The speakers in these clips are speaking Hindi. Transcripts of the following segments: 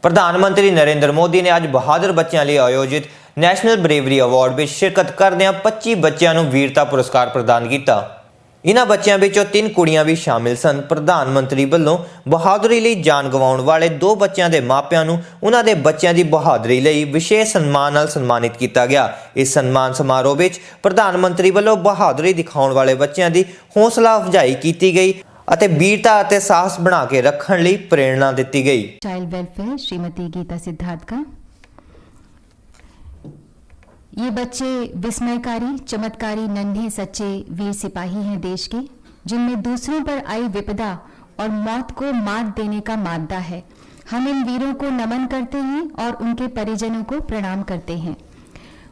प्रधानमंत्री नरेंद्र मोदी ने आज बहादुर बच्चों लिए आयोजित नैशनल ब्रेवरी अवार्ड में शिरकत करदਿਆਂ 25 ਬੱਚਿਆਂ ਨੂੰ वीरता पुरस्कार प्रदान किया। इन्हां बच्चों विचों 3 कुड़ियां भी शामिल सन। प्रधानमंत्री ਵੱਲੋਂ बहादुरी ਲਈ जान गवाउण वाले 2 ਬੱਚਿਆਂ ਦੇ ਮਾਪਿਆਂ ਨੂੰ उन्हां दे ਬੱਚਿਆਂ ਦੀ बहादुरी ਲਈ विशेष सम्मान ਨਾਲ ਸਨਮਾਨਿਤ ਕੀਤਾ ਗਿਆ। इस सम्मान समारोह ਵਿੱਚ प्रधानमंत्री ਵੱਲੋਂ बहादुरी दिखाउण वाले ਬੱਚਿਆਂ ਦੀ हौसला अफजाई की गई ਅਤੇ वीरता ਅਤੇ साहस बना के रखण ਲਈ प्रेरणा दी गई। चाइल्ड वेलफेयर श्रीमती गीता सिद्धार्थ का ये बच्चे विस्मयकारी चमत्कारी नन्हे सच्चे वीर सिपाही हैं देश के, जिनमें दूसरों पर आई विपदा और मौत को मात देने का मादा है। हम इन वीरों को नमन करते हैं और उनके परिजनों को प्रणाम करते हैं।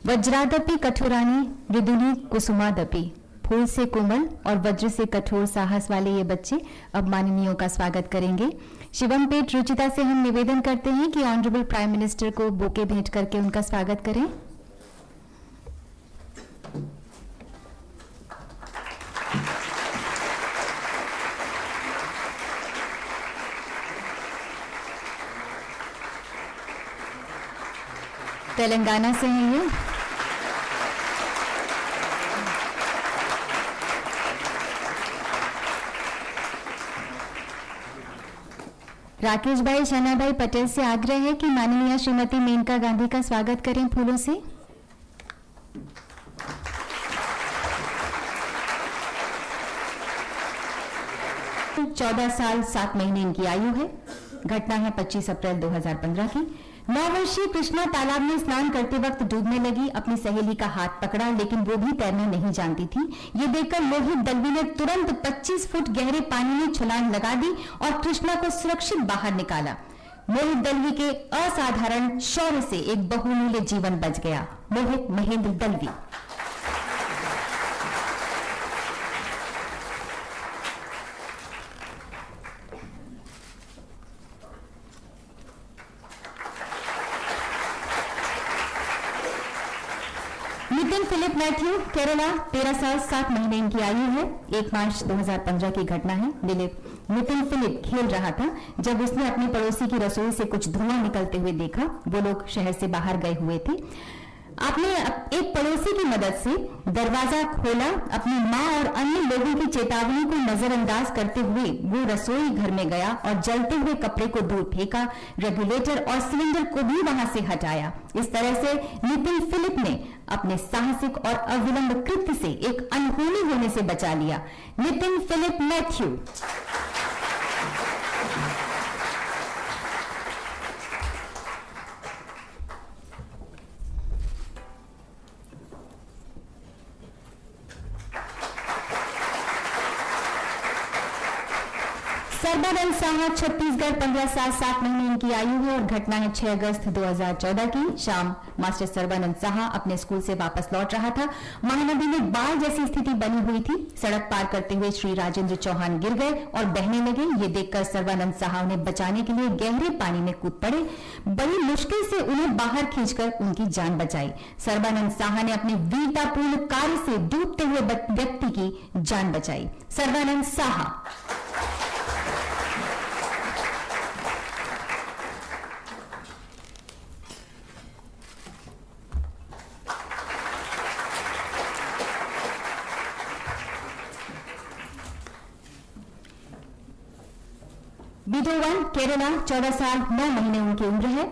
वज्रादपि कठोरानी मृदुली कुसुमादपि, फूल से कोमल और वज्र से कठोर साहस वाले ये बच्चे अब माननीयों का स्वागत करेंगे। शिवमपेट रुचिता से हम निवेदन करते हैं कि ऑनरेबल प्राइम मिनिस्टर को बुके भेंट करके उनका स्वागत करें। तेलंगाना से हैं ये। राकेश भाई शनाभाई पटेल से आग्रह है कि माननीय श्रीमती मेनका गांधी का स्वागत करें फूलों से। तो 14 साल 7 महीने इनकी आयु है। घटना है 25 अप्रैल 2015 की। 9 वर्षीय कृष्णा तालाब में स्नान करते वक्त डूबने लगी। अपनी सहेली का हाथ पकड़ा, लेकिन वो भी तैरना नहीं जानती थी। ये देखकर मोहित दलवी ने तुरंत 25 फुट गहरे पानी में छलांग लगा दी और कृष्णा को सुरक्षित बाहर निकाला। मोहित दलवी के असाधारण शौर्य से एक बहुमूल्य जीवन बच गया। मोहित महेंद्र दलवी। नितिन फिलिप मैथ्यू केरला, 13 साल 7 महीने इनकी आयु है। 1 मार्च 2015 की घटना है। नितिन फिलिप खेल रहा था जब उसने अपने पड़ोसी की रसोई से कुछ धुआं निकलते हुए देखा। वो लोग शहर से बाहर गए हुए थे। आपने एक पड़ोसी की मदद से दरवाजा खोला। अपनी मां और अन्य लोगों की चेतावनी को नजरअंदाज करते हुए वो रसोई घर में गया और जलते हुए कपड़े को दूर फेंका। रेगुलेटर और सिलेंडर को भी वहां से हटाया। इस तरह से नितिन फिलिप ने अपने साहसिक और अविलंब कृत्य से एक अनहोनी होने से बचा लिया। नितिन फिलिप मैथ्यू। सर्बानंद साहा छत्तीसगढ़, 15 साल 7 महीने इनकी आयु है और घटना है 6 अगस्त 2014 की। शाम मास्टर सर्बानंद साहा अपने स्कूल से वापस लौट रहा था। महानदी में बाढ़ जैसी स्थिति बनी हुई थी। सड़क पार करते हुए श्री राजेंद्र चौहान गिर गए और बहने लगे। ये देखकर सर्बानंद साहा उन्हें बचाने के लिए गहरे पानी में कूद पड़े। बड़ी मुश्किल से उन्हें बाहर खींचकर उनकी जान बचाई। सर्बानंद साहा ने अपने वीरतापूर्ण कार्य से डूबते हुए व्यक्ति की जान बचाई। सर्बानंद साहा। विधोवन केरला, 14 साल 9 महीने उनकी उम्र है।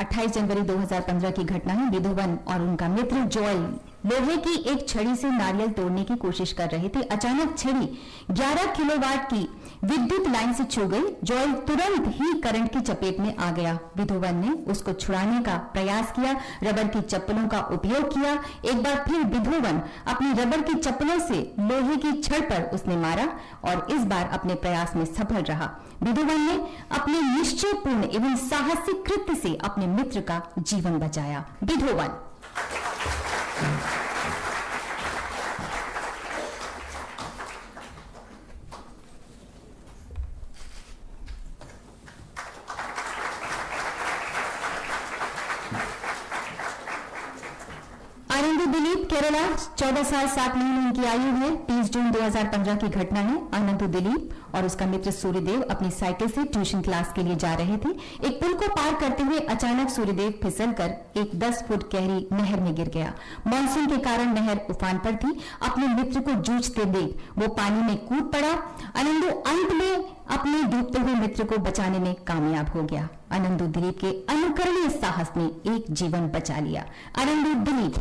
28 जनवरी 2015 की घटना है। विधोवन और उनका मित्र जोएल लोहे की एक छड़ी से नारियल तोड़ने की कोशिश कर रहे थे। अचानक छड़ी 11 किलोवाट की विद्युत लाइन से छू गई। जोएल तुरंत ही करंट की चपेट में आ गया। विधोवन ने उसको छुड़ाने का प्रयास किया, रबर की चप्पलों का उपयोग किया। एक बार फिर विधोवन अपनी रबर की चप्पलों से लोहे की छड़ पर उसने मारा और इस बार अपने प्रयास में सफल रहा। विधोवन ने अपने निश्चयपूर्ण एवं साहसिक कृत्य से अपने मित्र का जीवन बचाया। विधोवन। आनंदी दिलीप केरला, 14 साल 7 महीने इनकी आयु है। 30 जून 2015 की घटना है। अनंतु दिलीप और उसका मित्र सूर्यदेव अपनी साइकिल से ट्यूशन क्लास के लिए जा रहे थे। एक पुल को पार करते हुए अचानक सूर्यदेव फिसलकर एक 10 फुट गहरी नहर में गिर गया। मानसून के कारण नहर उफान पर थी। अपने मित्र को जूझते देख वो पानी में कूद पड़ा। अनंतु अंत में अपने डूबते हुए मित्र को बचाने में कामयाब हो गया। अनंतु दिलीप के अनुकरणीय साहस ने एक जीवन बचा लिया। अनंतु दिलीप।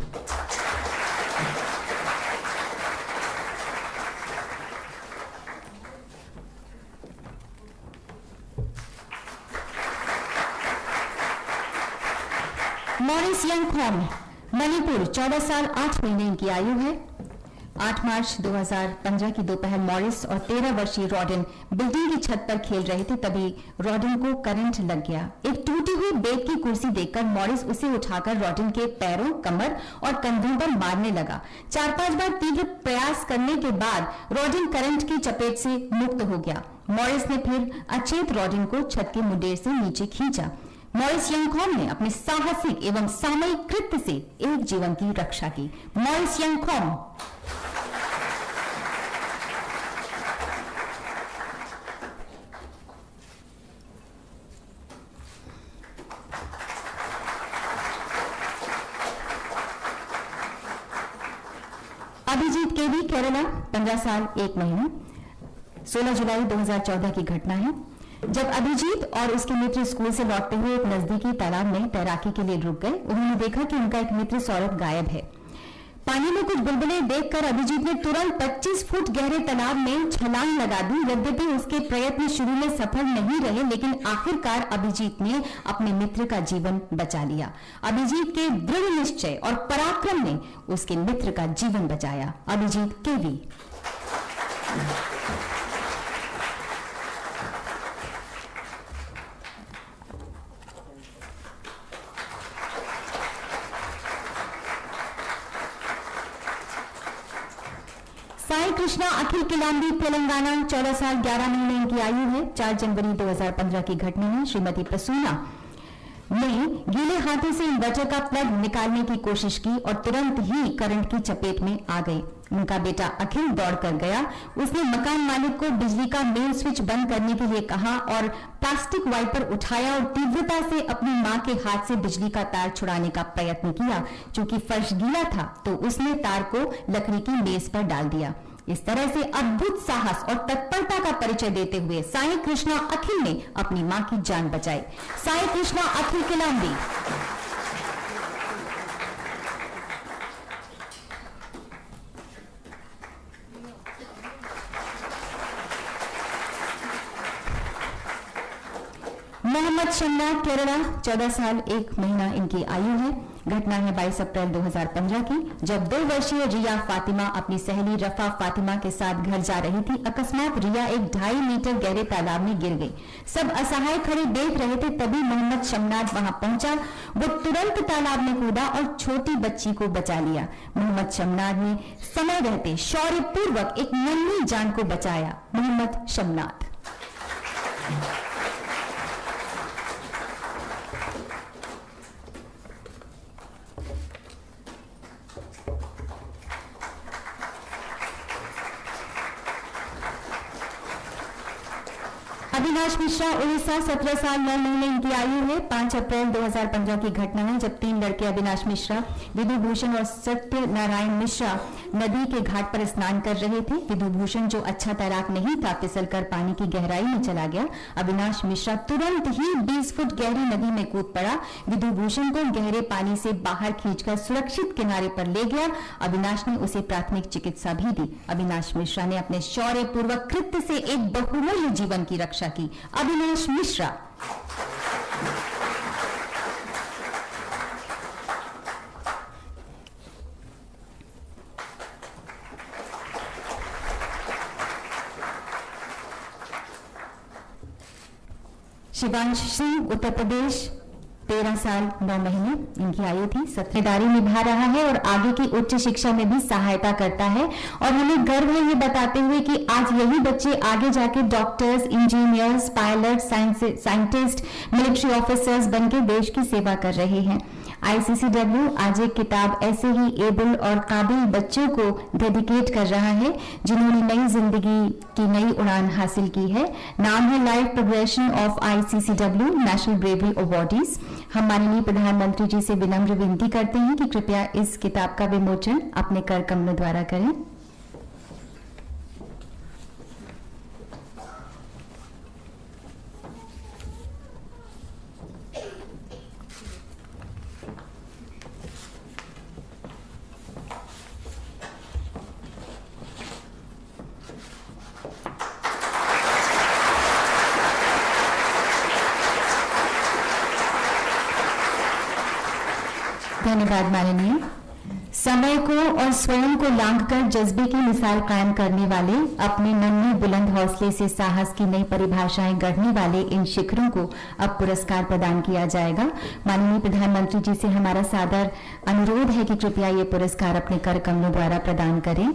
मॉरिस यंगखोम, मणिपुर, 14 साल 8 महीने इनकी आयु है। 8 मार्च 2015 की दोपहर मॉरिस और 13 वर्षीय रॉडिन बिल्डिंग की छत पर खेल रहे थे, तभी रॉडिन को करंट लग गया। एक टूटी हुई बेड की कुर्सी देखकर मॉरिस उसे उठाकर रॉडिन के पैरों, कमर और कंधों पर मारने लगा। 4-5 बार तीव्र प्रयास करने के बाद रॉडिन करंट की चपेट से मुक्त हो गया। मॉरिस ने फिर अचेत रॉडिन को छत के मुंडेर से नीचे खींचा। मॉरिस यंगखोम ने अपने साहसिक एवं सामयिक कृत्य से एक जीवन की रक्षा की। मॉरिस यंगखोम। अभिजीत केवी, केरला, 15 साल 1 महीने, 16 जुलाई 2014 की घटना है। जब अभिजीत और उसके मित्र स्कूल से लौटते हुए एक नजदीकी तालाब में तैराकी के लिए रुक गए, उन्होंने देखा कि उनका एक मित्र सौरभ गायब है। पानी में कुछ बुलबुले देखकर अभिजीत ने तुरंत 25 फुट गहरे तालाब में छलांग लगा दी। यद्यपि उसके प्रयत्न शुरू में सफल नहीं रहे, लेकिन आखिरकार अभिजीत ने अपने मित्र का जीवन बचा लिया। अभिजीत के दृढ़ निश्चय और पराक्रम ने उसके मित्र का जीवन बचाया। अभिजीत केवी। साई कृष्णा अखिल किलांबी, तेलंगाना, 14 साल 11 महीने इनकी आयु है। 4 जनवरी 2015 की घटना है। श्रीमती प्रसूना ने गीले हाथों से इन्वर्टर का प्लग निकालने की कोशिश की और तुरंत ही करंट की चपेट में आ गई। उनका बेटा अखिल दौड़कर गया। उसने मकान मालिक को बिजली का मेन स्विच बंद करने के लिए कहा और प्लास्टिक वाइपर उठाया और तीव्रता से अपनी मां के हाथ से बिजली का तार छुड़ाने का प्रयत्न किया। चूंकि फर्श गीला था तो उसने तार को लकड़ी की मेज पर डाल दिया। इस तरह से अद्भुत साहस और तत्परता का परिचय देते हुए साई कृष्णा अखिल ने अपनी मां की जान बचाई। साई कृष्णा अखिल किलांबी। मोहम्मद शमना, केरला, 14 साल 1 महीना इनकी आयु है। घटना है 22 अप्रैल 2015 की, जब 2 वर्षीय रिया फातिमा अपनी सहेली रफा फातिमा के साथ घर जा रही थी। अकस्मात रिया एक 2.5 मीटर गहरे तालाब में गिर गई। सब असहाय खड़े देख रहे थे, तभी मोहम्मद शमनाद वहां पहुंचा। वो तुरंत तालाब में कूदा और छोटी बच्ची को बचा लिया। मोहम्मद शमनाद ने समय रहते शौर्यपूर्वक एक नन्ही जान को बचाया। मोहम्मद शमनाद। अविनाश मिश्रा, उड़ीसा, 17 साल 9 महीने इनकी आयु है। 5 अप्रैल 2015 की घटना है, जब 3 लड़के अविनाश मिश्रा, विधुभूषण और सत्यनारायण मिश्रा नदी के घाट पर स्नान कर रहे थे। विधुभूषण, जो अच्छा तैराक नहीं था, फिसलकर पानी की गहराई में चला गया। अविनाश मिश्रा तुरंत ही 20 फुट गहरी नदी में कूद पड़ा। विधुभूषण को गहरे पानी से बाहर खींचकर सुरक्षित किनारे पर ले गया। अविनाश ने उसे प्राथमिक चिकित्सा भी दी। अविनाश मिश्रा ने अपने शौर्यपूर्वक कृत्य से एक बहुमूल्य जीवन की रक्षा की। अविनाश मिश्रा। शिवांश सिंह, उत्तर प्रदेश, 13 साल 9 महीने इनकी आयु थी। जिम्मेदारी निभा रहा है और आगे की उच्च शिक्षा में भी सहायता करता है। और हमें गर्व है ये बताते हुए कि आज यही बच्चे आगे जाके doctors, engineers, pilot, scientist, military officers बनके देश की सेवा कर रहे हैं। ICCW आज एक किताब ऐसे ही एबल और काबिल बच्चों को डेडिकेट कर रहा है जिन्होंने नई जिंदगी की नई उड़ान हासिल की है। नाम है life progression of ICCW national bravery awardees. हम माननीय प्रधानमंत्री जी से विनम्र विनती करते हैं कि कृपया इस किताब का विमोचन अपने कर कमलों द्वारा करें। धन्यवाद माननीय। समय को और स्वयं को लांघकर जज्बे की मिसाल कायम करने वाले, अपने नन्हे बुलंद हौसले से साहस की नई परिभाषाएं गढ़ने वाले इन शिखरों को अब पुरस्कार प्रदान किया जाएगा। माननीय प्रधानमंत्री जी से हमारा सादर अनुरोध है कि कृपया ये पुरस्कार अपने कर कमलों द्वारा प्रदान करें।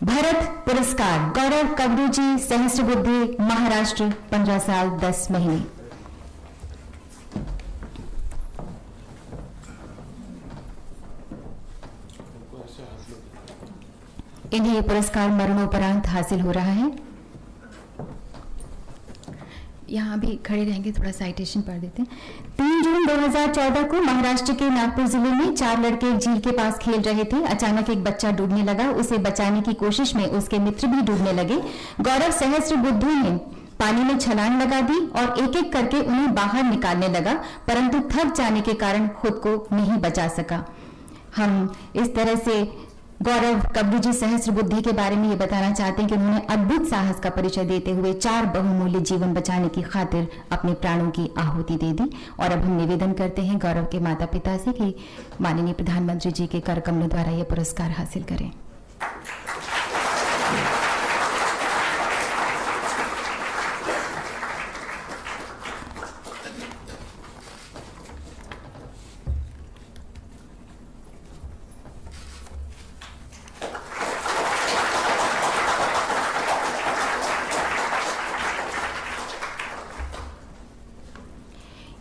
भारत पुरस्कार गौरव कबरू जी, सहस्त्रबुद्धि, महाराष्ट्र, 15 साल 10 महीने। इन्हें ये पुरस्कार मरणोपरांत हासिल हो रहा है। यहाँ भी खड़े रहेंगे, थोड़ा साइटेशन पढ़ देते हैं। 3 जून 2014 को महाराष्ट्र के नागपुर जिले में 4 लड़के एक झील के पास खेल रहे थे। अचानक एक बच्चा डूबने लगा। उसे बचाने की कोशिश में उसके मित्र भी डूबने लगे। गौरव सहस्त्रबुद्धे ने पानी में छलांग लगा दी और एक एक करके उन्हें बाहर निकालने लगा, परंतु थक जाने के कारण खुद को नहीं बचा सका। हम इस तरह से गौरव कबरू जी सहस्त्रबुद्धि के बारे में ये बताना चाहते हैं कि उन्होंने अद्भुत साहस का परिचय देते हुए 4 बहुमूल्य जीवन बचाने की खातिर अपने प्राणों की आहुति दे दी। और अब हम निवेदन करते हैं गौरव के माता पिता से कि माननीय प्रधानमंत्री जी के कर कमलों द्वारा ये पुरस्कार हासिल करें।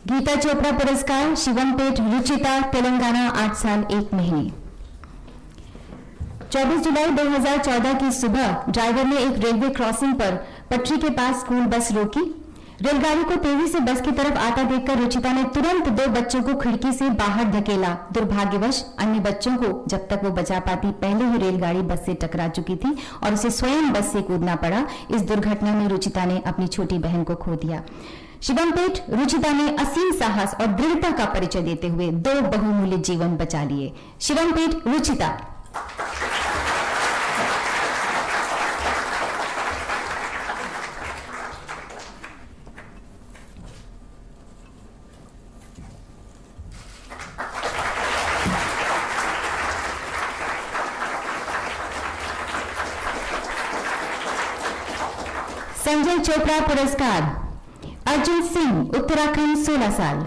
गीता चोपड़ा पुरस्कार शिवमपेट, रुचिता, तेलंगाना, 8 साल 1 महीने। 24 जुलाई 2014 की सुबह ड्राइवर ने एक रेलवे क्रॉसिंग पर पटरी के पास स्कूल बस रोकी। रेलगाड़ी को तेजी से बस की तरफ आता देखकर रुचिता ने तुरंत 2 बच्चों को खिड़की से बाहर धकेला। दुर्भाग्यवश अन्य बच्चों को जब तक वो बचा पाती पहले ही रेलगाड़ी बस से टकरा चुकी थी और उसे स्वयं बस से कूदना पड़ा। इस दुर्घटना में रुचिता ने अपनी छोटी बहन को खो दिया। शिवमपेट रुचिता ने असीम साहस और दृढ़ता का परिचय देते हुए 2 बहुमूल्य जीवन बचा लिए। शिवमपेट रुचिता। संजय चोपड़ा पुरस्कार अर्जुन सिंह, उत्तराखंड, 16 साल।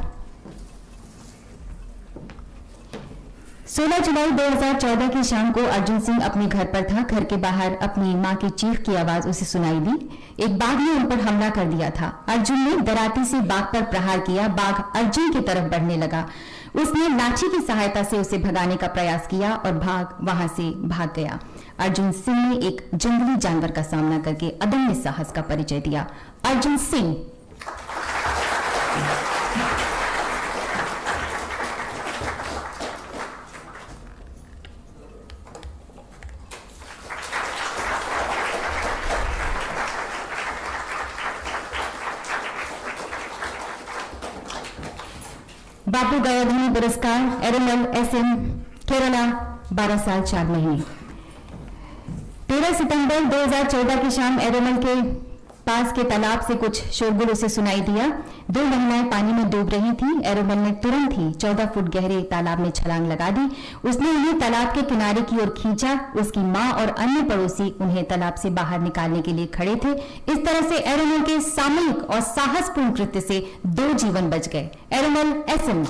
16 जुलाई 2014 की शाम को अर्जुन सिंह अपने घर पर था। घर के बाहर अपनी मां की चीख की आवाज उसे सुनाई दी। एक बाघ ने उन पर हमला कर दिया था। अर्जुन ने दराती से बाघ पर प्रहार किया। बाघ अर्जुन की तरफ बढ़ने लगा। उसने लाठी की सहायता से उसे भगाने का प्रयास किया और बाघ वहां से भाग गया। अर्जुन सिंह ने एक जंगली जानवर का सामना करके अदम्य साहस का परिचय दिया। अर्जुन सिंह। बापू गयाधनी पुरस्कार एरोमल SM, केरला, 12 साल 4 महीने। 13 सितंबर 2014 की शाम एरोमल के पास के तालाब से कुछ शोरगुल उसे सुनाई दिया। 2 महिलाएं पानी में डूब रही थीं। एरोमल ने तुरंत ही 14 फुट गहरे तालाब में छलांग लगा दी। उसने उन्हें तालाब के किनारे की ओर खींचा। उसकी मां और अन्य पड़ोसी उन्हें तालाब से बाहर निकालने के लिए खड़े थे। इस तरह से एरोमल के सामूहिक और साहसपूर्ण कृत्य से 2 जीवन बच गए। एरोमल SM।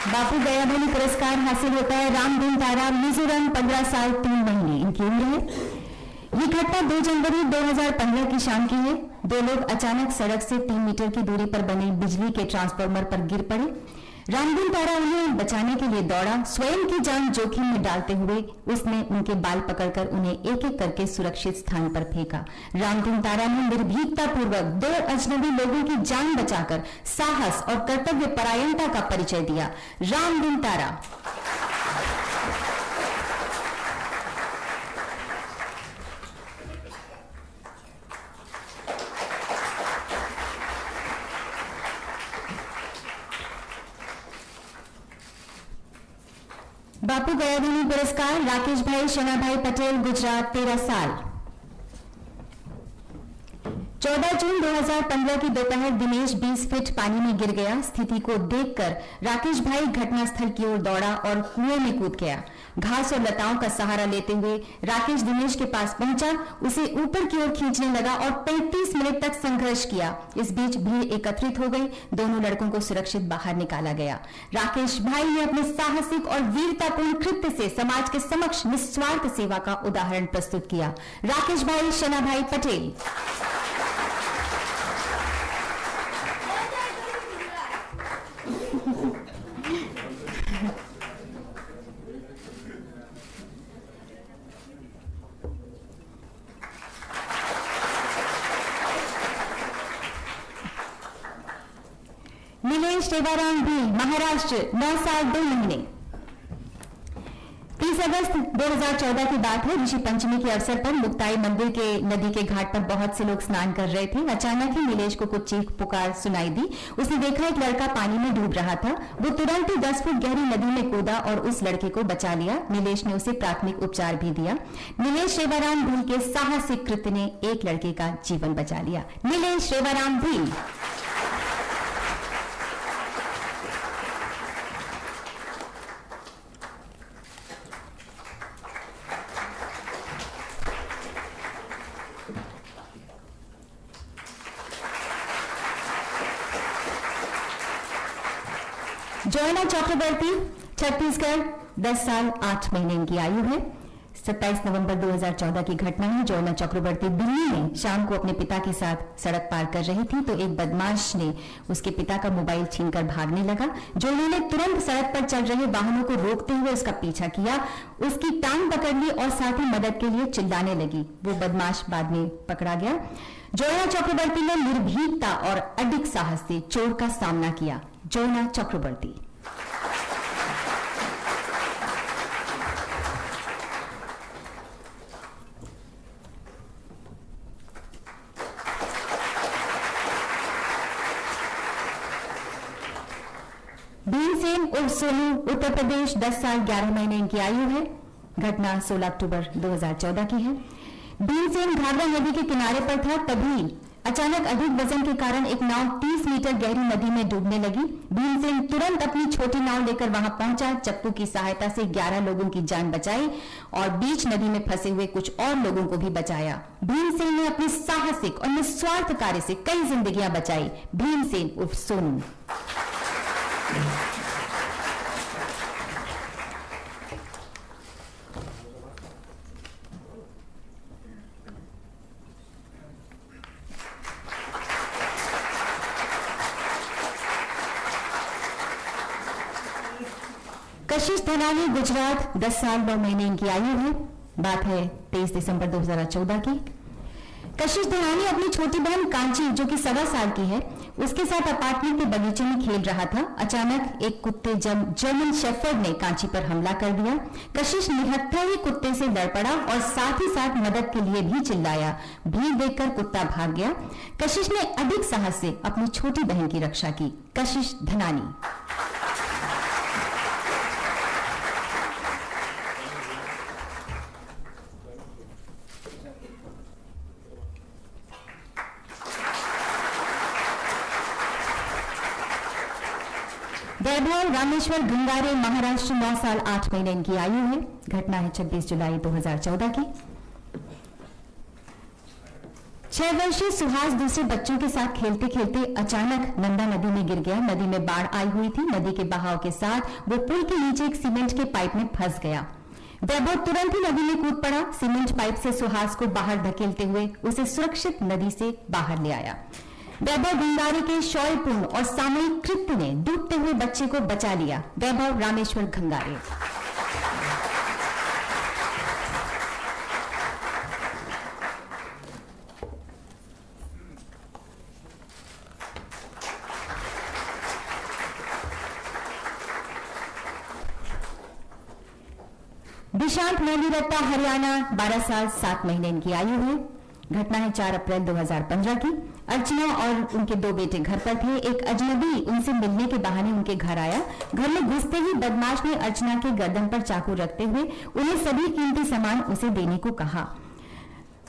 बापू गयाधनी पुरस्कार हासिल होता है रामधुन तारा, मिजोरम, 15 साल 3 महीने इनकी उम्र है। ये घटना 2 जनवरी 2015 की शाम की है। दो लोग अचानक सड़क से 3 मीटर की दूरी पर बने बिजली के ट्रांसफार्मर पर गिर पड़े। रामधुन तारा उन्हें बचाने के लिए दौड़ा। स्वयं की जान जोखिम में डालते हुए उसने उनके बाल पकड़कर उन्हें एक एक करके सुरक्षित स्थान पर फेंका। रामधुन तारा ने निर्भीकता पूर्वक 2 अजनबी लोगों की जान बचाकर साहस और कर्तव्य परायणता का परिचय दिया। रामधुन तारा। बापू गयाधनी पुरस्कार राकेश भाई शना भाई पटेल, गुजरात, 13 साल। 14 जून 2015 की दोपहर दिनेश 20 फीट पानी में गिर गया। स्थिति को देखकर राकेश भाई घटनास्थल की ओर दौड़ा और कुएं में कूद गया। घास और लताओं का सहारा लेते हुए राकेश दिनेश के पास पहुंचा, उसे ऊपर की ओर खींचने लगा और 35 मिनट तक संघर्ष किया। इस बीच भीड़ एकत्रित हो गई। दोनों लड़कों को सुरक्षित बाहर निकाला गया। राकेश भाई ने अपने साहसिक और वीरतापूर्ण कृत्य से समाज के समक्ष निस्वार्थ सेवा का उदाहरण प्रस्तुत किया। राकेश भाई शना भाई पटेल। नीलेश सेवाराम भी, महाराष्ट्र, 9 साल 2 महीने। 30 अगस्त 2014 की बात है। ऋषि पंचमी के अवसर पर मुक्ताई मंदिर के नदी के घाट पर बहुत से लोग स्नान कर रहे थे। अचानक ही नीलेश को कुछ चीख पुकार सुनाई दी। उसने देखा एक लड़का पानी में डूब रहा था। वो तुरंत ही 10 फुट गहरी नदी में कूदा और उस लड़के को बचा लिया। नीलेश ने उसे प्राथमिक उपचार भी दिया। नीलेश सेवाराम भील के साहसिक कृत्य ने एक लड़के का जीवन बचा लिया। नीलेश सेवाराम भील। जोयना चक्रवर्ती, छत्तीसगढ़, 10 साल 8 महीने इनकी आयु है। 27 नवंबर 2014 की घटना है। जोयना चक्रवर्ती दिल्ली में शाम को अपने पिता के साथ सड़क पार कर रही थी तो एक बदमाश ने उसके पिता का मोबाइल छीनकर भागने लगा। जोयना ने तुरंत सड़क पर चल रहे वाहनों को रोकते हुए उसका पीछा किया, उसकी टांग पकड़ ली और साथ ही मदद के लिए चिल्लाने लगी। वो बदमाश बाद में पकड़ा गया। जोयना चक्रवर्ती ने निर्भीकता और अडिग साहस से चोर का सामना किया। जोयना चक्रवर्ती। भीमसेन उर्फ सोनू, उत्तर प्रदेश, 10 साल 11 महीने इनकी आयु है। घटना 16 अक्टूबर 2014 की है। भीमसेन घाघरा नदी के किनारे पर था, तभी अचानक अधिक वजन के कारण एक नाव 30 मीटर गहरी नदी में डूबने लगी। भीमसेन तुरंत अपनी छोटी नाव लेकर वहां पहुंचा, चप्पू की सहायता से 11 लोगों की जान बचाई और बीच नदी में फंसे हुए कुछ और लोगों को भी बचाया। भीमसेन ने अपने साहसिक और निस्वार्थ कार्य से कई जिंदगियां बचाई। भीमसेन उर्फ सोनू। कशिश धनानी, गुजरात, 10 साल 9 महीने इनकी आयु है। बात है 23 दिसंबर 2014 की। कशिश धनानी अपनी छोटी बहन कांची, जो कि 1.25 साल की है, उसके साथ अपार्टमेंट के बगीचे में खेल रहा था। अचानक एक कुत्ते जर्मन शेफर्ड ने कांची पर हमला कर दिया। कशिश निहत्था ही कुत्ते से लड़ पड़ा और साथ ही साथ मदद के लिए भी चिल्लाया। भीड़ देखकर कुत्ता भाग गया। कशिश ने अधिक साहस से अपनी छोटी बहन की रक्षा की। कशिश धनानी। वैभव रामेश्वर गंगारे, महाराष्ट्र, 9 साल 8 महीने इनकी आयु है। घटना है 26 जुलाई 2014 की। 6 वर्षीय सुहास दूसरे बच्चों के साथ खेलते खेलते अचानक नंदा नदी में गिर गया। नदी में बाढ़ आई हुई थी। नदी के बहाव के साथ वो पुल के नीचे एक सीमेंट के पाइप में फंस गया। वैभव तुरंत ही नदी में कूद पड़ा। सीमेंट पाइप से सुहास को बाहर धकेलते हुए उसे सुरक्षित नदी से बाहर ले आया। वैभव भंडारी के शौर्यपूर्ण और सामूहिक कृत्य ने डूबते हुए बच्चे को बचा लिया। वैभव रामेश्वर घंगारे। दिशांत मेहंदी रत्ता हरियाणा 12 साल 7 महीने इनकी आयु है। घटना है 4 अप्रैल 2015 की। अर्चना और उनके 2 बेटे घर पर थे। एक अजनबी उनसे मिलने के बहाने उनके घर आया। घर में घुसते ही बदमाश ने अर्चना के गर्दन पर चाकू रखते हुए उन्हें सभी कीमती सामान उसे देने को कहा।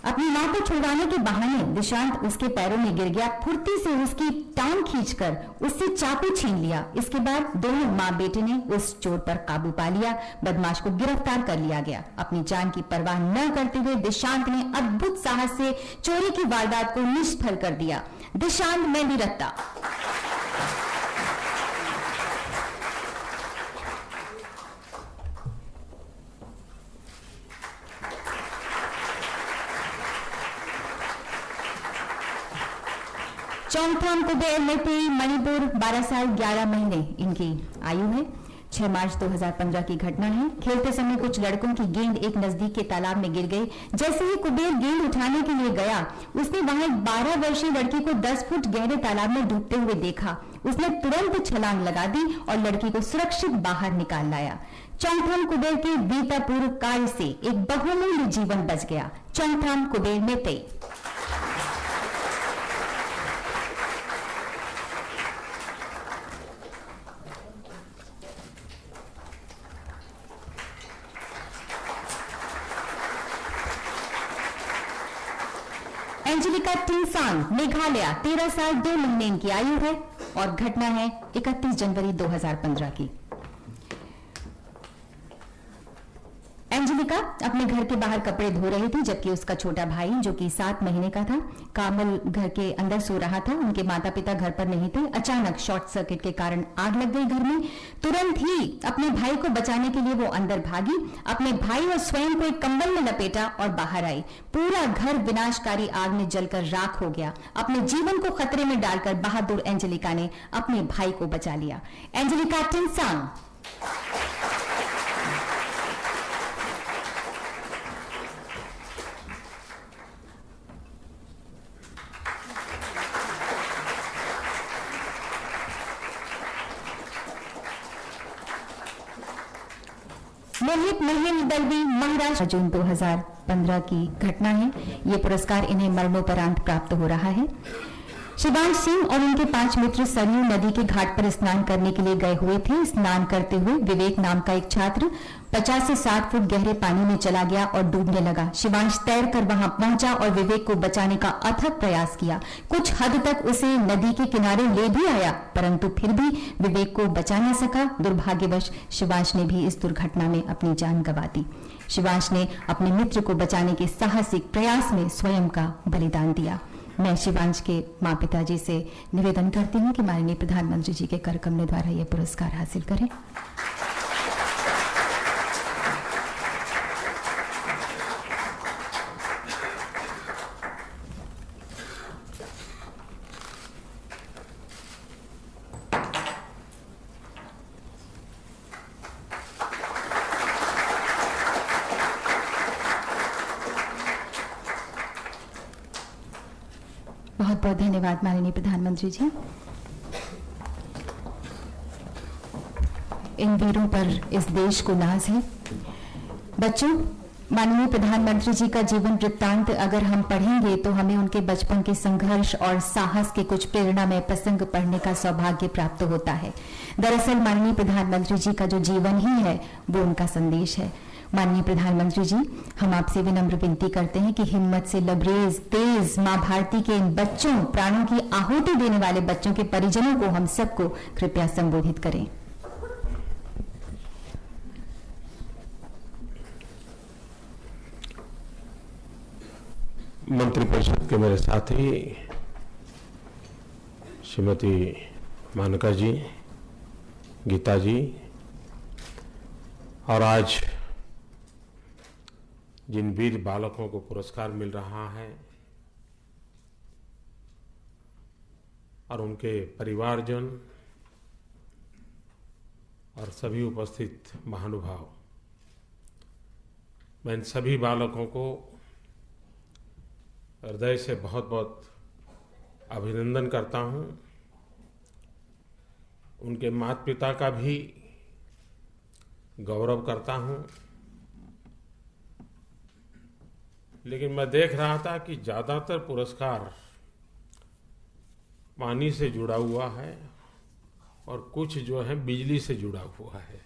अपनी मां को छुड़वाने के बहाने दिशांत उसके पैरों में गिर गया। फुर्ती से उसकी टांग खींचकर उससे चाकू छीन लिया। इसके बाद दोनों मां बेटे ने उस चोर पर काबू पा लिया। बदमाश को गिरफ्तार कर लिया गया। अपनी जान की परवाह न करते हुए दिशांत ने अद्भुत साहस से चोरी की वारदात को निष्फल कर दिया। दिशांत मेहंदी रत्ता। चौंगथाम कुबेर मेटी मणिपुर 12 साल 11 महीने इनकी आयु है। 6 मार्च 2015 की घटना है। खेलते समय कुछ लड़कों की गेंद एक नजदीक के तालाब में गिर गई। जैसे ही कुबेर गेंद उठाने के लिए गया, उसने वहां एक 12 वर्षीय लड़की को 10 फुट गहरे तालाब में डूबते हुए देखा। उसने तुरंत छलांग लगा दी और लड़की को सुरक्षित बाहर निकाल लाया। चौंगथाम कुबेर के वीरतापूर्ण कार्य से एक बहुमूल्य जीवन बच गया। चौंगथाम कुबेर मेटे। एंजेलिका टिंगसांग मेघालय 13 साल 2 महीने इनकी आयु है और घटना है 31 जनवरी 2015 की। एंजेलिका अपने घर के बाहर कपड़े धो रही थी, जबकि उसका छोटा भाई जो कि 7 महीने का था कामल घर के अंदर सो रहा था। उनके माता पिता घर पर नहीं थे। अचानक शॉर्ट सर्किट के कारण आग लग गई घर में। तुरंत ही अपने भाई को बचाने के लिए वो अंदर भागी। अपने भाई और स्वयं को एक कंबल में लपेटा और बाहर आई। पूरा घर विनाशकारी आग में जलकर राख हो गया। अपने जीवन को खतरे में डालकर बहादुर एंजेलिका ने अपने भाई को बचा लिया। एंजेलिका टिंगसांग। मोहित महेंद्र दलवी महाराष्ट्र। जून 2015 की घटना है। ये पुरस्कार इन्हें मरणोपरांत प्राप्त हो रहा है। शिवांश सिंह और उनके 5 मित्र सरयू नदी के घाट पर स्नान करने के लिए गए हुए थे। स्नान करते हुए विवेक नाम का एक छात्र 50 से 60 फुट गहरे पानी में चला गया और डूबने लगा। शिवांश तैरकर वहां पहुंचा और विवेक को बचाने का अथक प्रयास किया। कुछ हद तक उसे नदी के किनारे ले भी आया, परंतु फिर भी विवेक को बचा न सका। दुर्भाग्यवश शिवांश ने भी इस दुर्घटना में अपनी जान गंवा दी। शिवांश ने अपने मित्र को बचाने के साहसिक प्रयास में स्वयं का बलिदान दिया। मैं शिवांश के माँ पिताजी से निवेदन करती हूँ कि माननीय प्रधानमंत्री जी के कर कमलों द्वारा यह पुरस्कार हासिल करें। बहुत बहुत धन्यवाद माननीय प्रधानमंत्री जी। इन वीरों पर इस देश को नाज है। बच्चों, माननीय प्रधानमंत्री जी का जीवन वृत्तांत अगर हम पढ़ेंगे तो हमें उनके बचपन के संघर्ष और साहस के कुछ प्रेरणामय प्रसंग पढ़ने का सौभाग्य प्राप्त होता है। दरअसल माननीय प्रधानमंत्री जी का जो जीवन ही है वो उनका संदेश है। माननीय प्रधानमंत्री जी, हम आपसे विनम्र विनती करते हैं कि हिम्मत से लबरेज तेज मां भारती के इन बच्चों, प्राणों की आहुति देने वाले बच्चों के परिजनों को हम सबको कृपया संबोधित करें। मंत्रिपरिषद के मेरे साथी श्रीमती मानका जी, गीता जी, और आज जिन वीर बालकों को पुरस्कार मिल रहा है और उनके परिवारजन और सभी उपस्थित महानुभाव, मैं इन सभी बालकों को हृदय से बहुत बहुत अभिनंदन करता हूं। उनके माता पिता का भी गौरव करता हूं। लेकिन मैं देख रहा था कि ज्यादातर पुरस्कार पानी से जुड़ा हुआ है और कुछ जो है बिजली से जुड़ा हुआ है।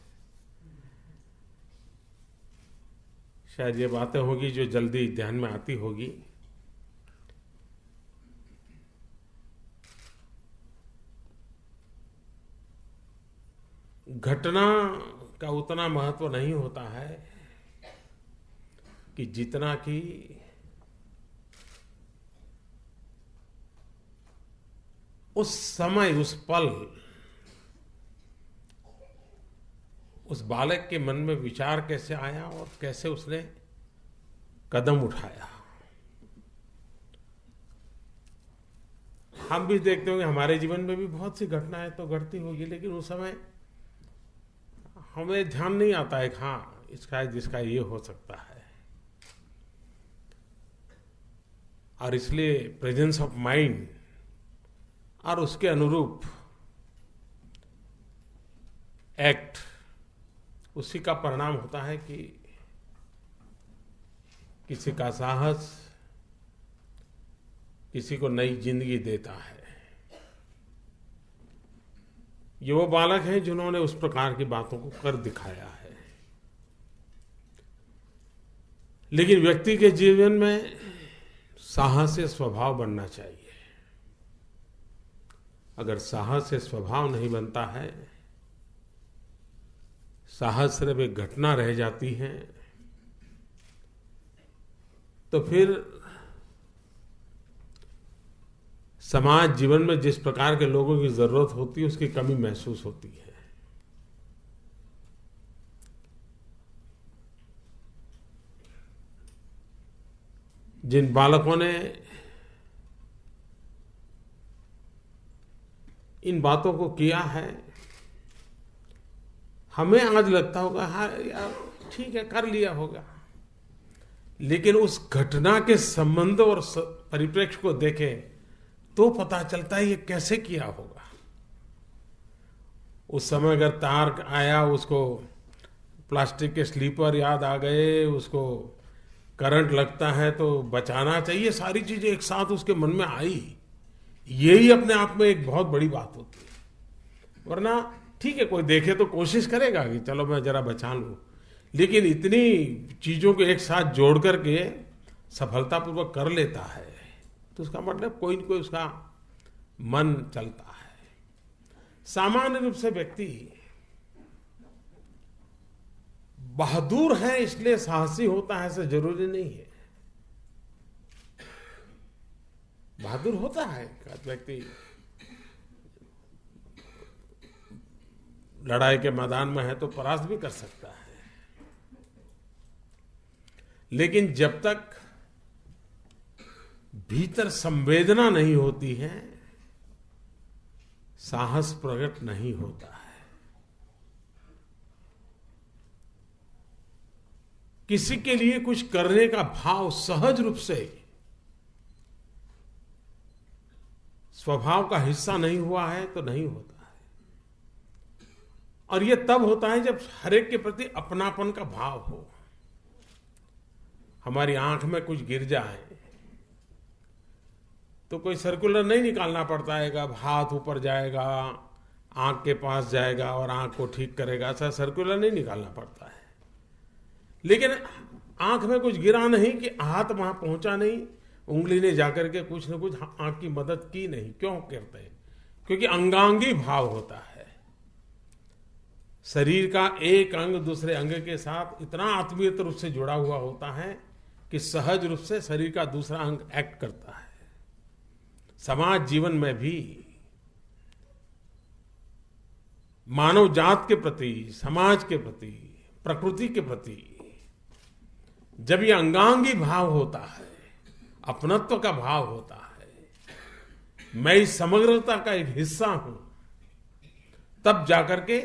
शायद ये बातें होगी जो जल्दी ध्यान में आती होगी। घटना का उतना महत्व नहीं होता है कि जितना कि उस समय, उस पल, उस बालक के मन में विचार कैसे आया और कैसे उसने कदम उठाया। हम भी देखते होंगे, हमारे जीवन में भी बहुत सी घटनाएं तो घटती होगी, लेकिन उस समय हमें ध्यान नहीं आता है कि हाँ इसका जिसका ये हो सकता है। और इसलिए प्रेजेंस ऑफ माइंड और उसके अनुरूप एक्ट, उसी का परिणाम होता है कि किसी का साहस किसी को नई जिंदगी देता है। ये वो बालक हैं जिन्होंने उस प्रकार की बातों को कर दिखाया है। लेकिन व्यक्ति के जीवन में साहसी स्वभाव बनना चाहिए। अगर साहसी स्वभाव नहीं बनता है, साहस सिर्फ एक घटना रह जाती है, तो फिर समाज जीवन में जिस प्रकार के लोगों की जरूरत होती है उसकी कमी महसूस होती है। जिन बालकों ने इन बातों को किया है, हमें आज लगता होगा हाँ यार ठीक है कर लिया होगा, लेकिन उस घटना के संबंध और परिप्रेक्ष्य को देखें तो पता चलता है ये कैसे किया होगा। उस समय अगर तार आया, उसको प्लास्टिक के स्लीपर याद आ गए, उसको करंट लगता है तो बचाना चाहिए, सारी चीजें एक साथ उसके मन में आई, यही अपने आप में एक बहुत बड़ी बात होती है। वरना ठीक है कोई देखे तो कोशिश करेगा कि चलो मैं जरा बचा लूं, लेकिन इतनी चीजों को एक साथ जोड़ करके सफलतापूर्वक कर लेता है तो उसका मतलब कोई न कोई उसका मन चलता है। सामान्य रूप से व्यक्ति बहादुर है इसलिए साहसी होता है ऐसा जरूरी नहीं है। बहादुर होता है व्यक्ति, लड़ाई के मैदान में है तो परास्त भी कर सकता है, लेकिन जब तक भीतर संवेदना नहीं होती है साहस प्रकट नहीं होता है। किसी के लिए कुछ करने का भाव सहज रूप से स्वभाव का हिस्सा नहीं हुआ है तो नहीं होता है। और यह तब होता है जब हर एक के प्रति अपनापन का भाव हो। हमारी आंख में कुछ गिर जाए तो कोई सर्कुलर नहीं निकालना पड़ता है, अब हाथ ऊपर जाएगा, आंख के पास जाएगा और आंख को ठीक करेगा, ऐसा सर्कुलर नहीं निकालना पड़ता है। लेकिन आंख में कुछ गिरा नहीं कि हाथ वहां पहुंचा नहीं, उंगली ने जाकर के कुछ न कुछ आंख की मदद की नहीं। क्यों करते हैं? क्योंकि अंगांगी भाव होता है। शरीर का एक अंग दूसरे अंग के साथ इतना आत्मीयत रूप से जुड़ा हुआ होता है कि सहज रूप से शरीर का दूसरा अंग एक्ट करता है। समाज जीवन में भी मानव जात के प्रति, समाज के प्रति, प्रकृति के प्रति जब ये अंगांगी भाव होता है, अपनत्व का भाव होता है, मैं इस समग्रता का एक हिस्सा हूं, तब जाकर के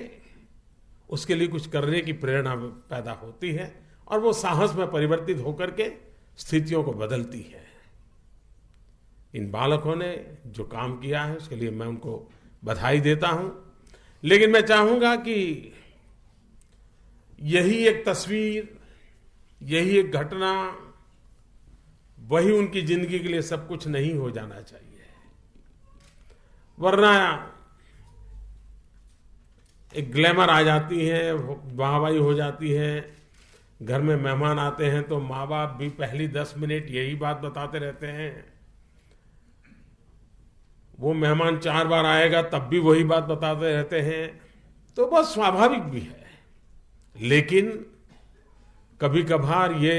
उसके लिए कुछ करने की प्रेरणा पैदा होती है और वो साहस में परिवर्तित होकर के स्थितियों को बदलती है। इन बालकों ने जो काम किया है उसके लिए मैं उनको बधाई देता हूं, लेकिन मैं चाहूंगा कि यही एक तस्वीर, यही एक घटना, वही उनकी जिंदगी के लिए सब कुछ नहीं हो जाना चाहिए, वरना एक ग्लैमर आ जाती है, वाहवाही हो जाती है। घर में मेहमान आते हैं तो माँ बाप भी पहली 10 मिनट यही बात बताते रहते हैं, वो मेहमान 4 बार आएगा तब भी वही बात बताते रहते हैं, तो बहुत स्वाभाविक भी है। लेकिन कभी कभार ये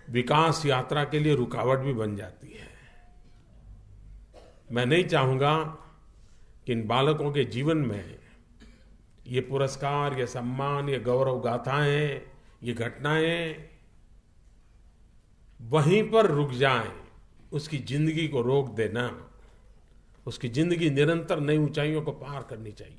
विकास यात्रा के लिए रुकावट भी बन जाती है। मैं नहीं चाहूंगा कि इन बालकों के जीवन में ये पुरस्कार, ये सम्मान, ये गौरव गाथाएं, ये घटनाएं वहीं पर रुक जाएं, उसकी जिंदगी को रोक देना। उसकी जिंदगी निरंतर नई ऊंचाइयों को पार करनी चाहिए।